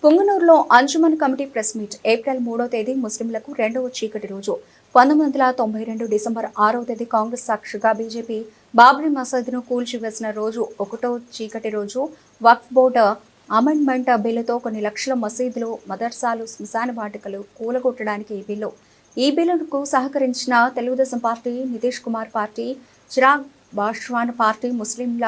పుంగనూరులో Anjuman committee press meet April 3వ తేదీ ముస్లింలకు రెండవ చీకటి రోజు. 1992 డిసెంబర్ 6వ తేదీ కాంగ్రెస్ సాక్షిగా బీజేపీ బాబ్రీ మసీదును కూల్చివేసిన రోజు. 1వ చీకటి రోజు వక్ఫ్ బోర్డు అమెండ్మెంట్ బిల్లుతో కొన్ని లక్షల మసీదులు, మదర్సాలు, శ్మశాన వాటికలు కూలగొట్టడానికి ఈ బిల్లుకు సహకరించిన Telugu Desam party, Nitish Kumar party, Chirag Paswan party ముస్లింల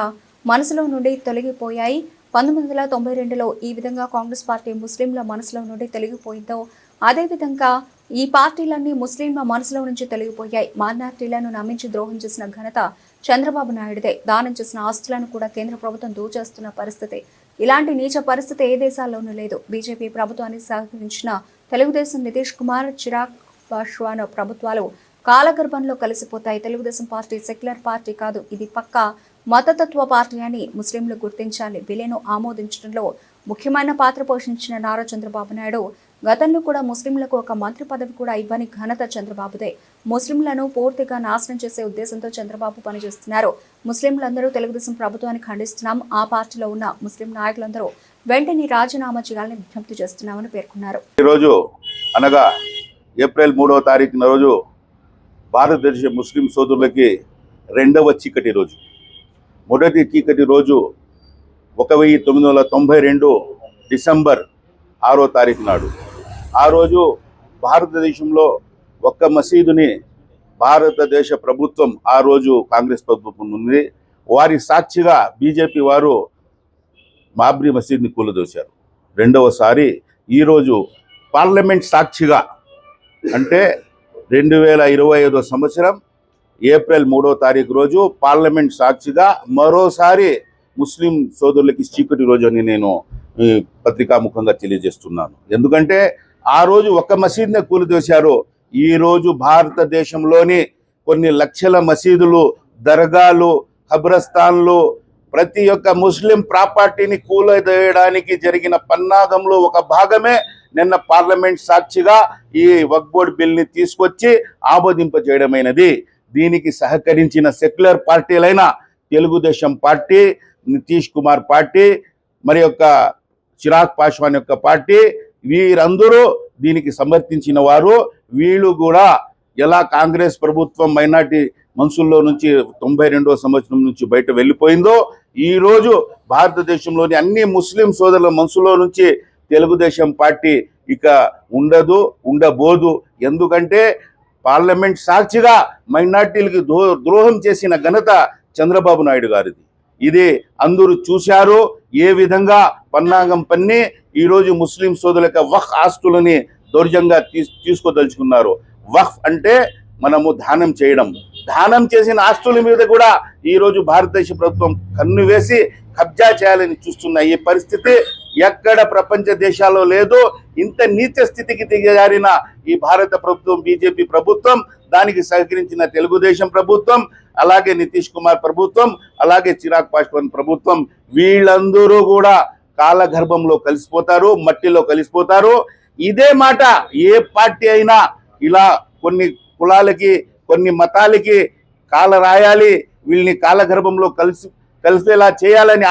మనసులో నుండి తొలగిపోయాయి. 1992లో ఈ విధంగా కాంగ్రెస్ పార్టీ ముస్లింల మనసులో నుండి తొలగిపోయిందో అదేవిధంగా ఈ పార్టీలన్నీ ముస్లింల మనసులో నుంచి తొలగిపోయాయి. మైనార్టీలను నమ్మించి ద్రోహం చేసిన ఘనత చంద్రబాబు నాయుడుదే. దానం చేసిన ఆస్తులను కూడా కేంద్ర ప్రభుత్వం దోచేస్తున్న పరిస్థితి. ఇలాంటి నీచ పరిస్థితి ఏ దేశాల్లోనూ లేదు. బీజేపీ ప్రభుత్వాన్ని సహకరించిన తెలుగుదేశం, నితీష్ కుమార్, చిరాగ్ పాస్వాన్ ప్రభుత్వాలు కాలగర్భంలో కలిసిపోతాయి. తెలుగుదేశం పార్టీ సెక్యులర్ పార్టీ కాదు, ఇది పక్కా మతతత్వ పార్టీ అని ముస్లింలు గుర్తించాలి. బిల్లును ఆమోదించడంలో ముఖ్యమైన పాత్ర పోషించిన నారా చంద్రబాబు నాయుడు గతంలో కూడా ముస్లింలకు ఒక మంత్రి పదవి కూడా ఇవ్వని ఘనత చంద్రబాబుదే. ముస్లింలను పూర్తిగా నాశనం చేసే ఉద్దేశంతో చంద్రబాబు పనిచేస్తున్నారు. ముస్లింలందరూ తెలుగుదేశం ప్రభుత్వాన్ని ఖండిస్తున్నాం. ఆ పార్టీలో ఉన్న ముస్లిం నాయకులందరూ వెంటనే రాజీనామా చేయాలని విజ్ఞప్తి చేస్తున్నామని పేర్కొన్నారు. ఈరోజు అనగా ఏప్రిల్ 3వ తారీఖున రోజు భారతదేశ ముస్లిం సోదరులకి రెండవ చీకటి రోజు. మొదటి చీకటి రోజు 1992 డిసెంబర్ 6వ తారీఖు నాడు. ఆ రోజు భారతదేశంలో ఒక్క మసీదుని భారతదేశ ప్రభుత్వం, ఆ రోజు కాంగ్రెస్ ప్రభుత్వం ఉంది, వారి సాక్షిగా బీజేపీ వారు బాబ్రీ మసీద్ని కూలదోశారు. రెండవసారి ఈరోజు పార్లమెంట్ సాక్షిగా అంటే 2025 సంవత్సరం ఏప్రిల్ 3వ తారీఖు రోజు పార్లమెంట్ సాక్షిగా మరోసారి ముస్లిం సోదరులకి చీకటి రోజు అని నేను పత్రికాముఖంగా తెలియజేస్తున్నాను. ఎందుకంటే ఆ రోజు ఒక్క మసీద్నే కూలిదోశారు. ఈ రోజు భారతదేశంలోని కొన్ని లక్షల మసీదులు, దర్గాలు, ఖబ్రస్థాన్లు, ప్రతి ఒక్క ముస్లిం ప్రాపర్టీని కూలదోయడానికి జరిగిన పన్నాగంలో ఒక భాగమే నిన్న పార్లమెంట్ సాక్షిగా ఈ వక్ఫ్ బోర్డు బిల్ని తీసుకొచ్చి ఆమోదింపజేయడమైనది. దీనికి సహకరించిన సెక్యులర్ పార్టీలైన తెలుగుదేశం పార్టీ, నితీష్ కుమార్ పార్టీ, మరి యొక్క చిరాగ్ పాస్వాన్ యొక్క పార్టీ, వీరందరూ దీనికి సమర్థించిన వారు. వీళ్ళు కూడా ఎలా కాంగ్రెస్ ప్రభుత్వం మైనార్టీ మనసుల్లో నుంచి 92వ సంవత్సరం నుంచి బయట వెళ్ళిపోయిందో, ఈరోజు భారతదేశంలోని అన్ని ముస్లిం సోదరుల మనసులో నుంచి తెలుగుదేశం పార్టీ ఇక ఉండబోదు. ఎందుకంటే పార్లమెంట్ సాక్షిగా మైనార్టీలకి ద్రోహం చేసిన ఘనత చంద్రబాబు నాయుడు గారిది. ఇది అందరూ చూశారు. ఏ విధంగా పన్నాగం పన్ని ఈరోజు ముస్లిం సోదరుల వక్ఫ్ ఆస్తులని దౌర్జంగా తీసుకోదలుచుకున్నారు. వక్ఫ్ అంటే మనము దానం చేయడం. దానం చేసిన ఆస్తుల మీద కూడా ఈరోజు భారతదేశ ప్రభుత్వం కన్ను వేసి కబ్జా చేయాలని చూస్తున్న ఈ పరిస్థితి ఎక్కడ ప్రపంచ దేశాల్లో లేదు. ఇంత నీచ స్థితికి దిగజారిన ఈ భారత ప్రభుత్వం, బీజేపీ ప్రభుత్వం, దానికి సహకరించిన తెలుగుదేశం ప్రభుత్వం, అలాగే నితీష్ కుమార్ ప్రభుత్వం, అలాగే చిరాగ్ పాస్వాన్ ప్రభుత్వం, వీళ్ళందరూ కూడా కాలగర్భంలో కలిసిపోతారు, మట్టిలో కలిసిపోతారు. ఇదే మాట ఏ పార్టీ అయినా ఇలా కొన్ని కులాలకి, కొన్ని మతాలకి కాల రాయాలి, వీళ్ళని కాలగర్భంలో కలిసేలా చేయాలని